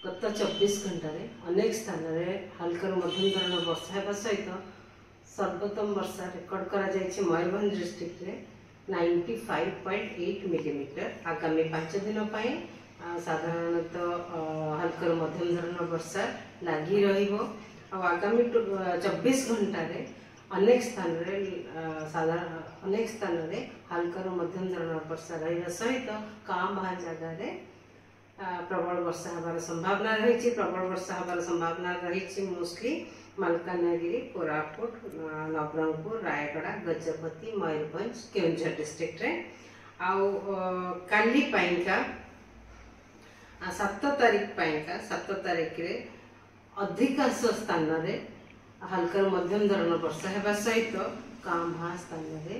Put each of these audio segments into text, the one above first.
गत 24 घंटा अनेक स्थान में हल्का मध्यम धरण वर्षा होगा सहित सर्वोत्तम वर्षा रेकर्ड कर मयूरभंज डिस्ट्रिक्ट रे 95.8 मिलीमीटर। आगामी 5 दिन साधारणतः हल्का मध्यम धरण वर्षा लगी आगामी 24 घंटा अनेक स्थान अनेक स्थान हल्का मध्यम धरण वर्षा रहा सहित कां भा जगह प्रबल वर्षा हबार संभावना रही। प्रबल वर्षा हबार संभावना रही मोस्टली मालकानगिरी, कोरापुट, नवरंगपुर, रायगड़ा, गजपति, मयूरभंज, केउंझर डिस्ट्रिक्ट रे। काली पाइका 7 तारीख रे अधिकांश स्थान रे हल्का मध्यम धरण वर्षा होगा सहित कां भा स्थान रे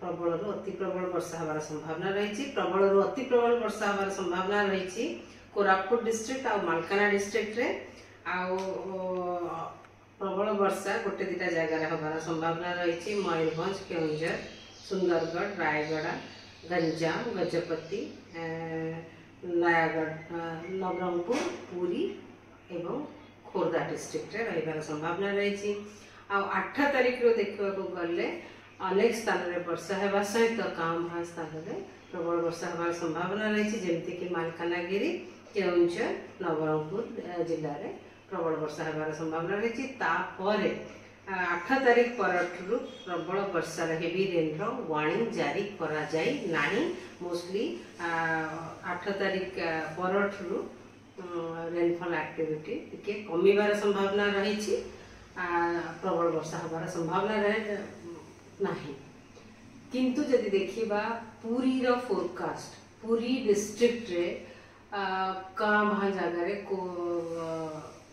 प्रबल अति प्रबल वर्षा हबार संभावना रही। प्रबल अति प्रबल वर्षा हबार संभावना रही कोरापुट डिस्ट्रिक्ट और मालकाना डिस्ट्रिक्ट रे। प्रबल वर्षा गोटे दिटा जगह हबार संभावना रही मयूरभंज, केउंझर, सुंदरगढ़, रायगड़ा, गंजाम, गजपति, नयागढ़, नवरंगपुर, पुरी एवं खोर्धा डिस्ट्रिक्ट रे रहिबार संभावना रही। 8 तारीख रो देखा गले अनेक स्थान में वर्षा होगा सहित कां भा स्थान में प्रबल वर्षा हबार संभावना रही जमीक मालकानगिरी, केउंझर, नवरंगपुर जिले में प्रबल वर्षा हबार संभावना रही। 8 तारीख पर प्रबल वर्षा हेवी रेन वार्निंग जारी करा जाई नाही। मोस्टली 8 तारीख पर रेनफॉल एक्टिविटी टिके कमिबार संभावना रही। प्रबल वर्षा हबार संभावना रहे नहीं। किंतु जदि देखिबा पुरी रो फोरकास्ट पुरी डिस्ट्रिक्ट रे कां भा जगह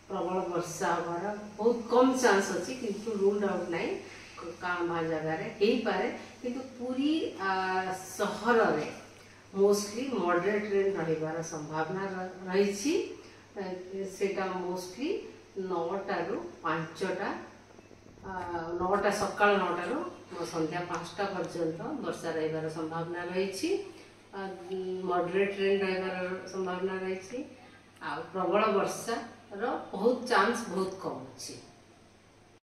प्रबल वर्षा हबार बहुत कम चांस अच्छी किंतु रूल्ड आउट नहीं। कां भा जगह हो पारे किंतु पुरी सहर रे मोस्टली मॉडरेट रेन रहिबार संभावना रही। सेटा मोस्टली 9टा रू 5टा 9टा सकाल 9टा रू संध्या 5टा पर्यंत वर्षा रहिबार संभावना रही। मॉडरेट रेन रहिबार संभावना रही। प्रबल वर्षा रो बहुत चांस बहुत कम अच्छी।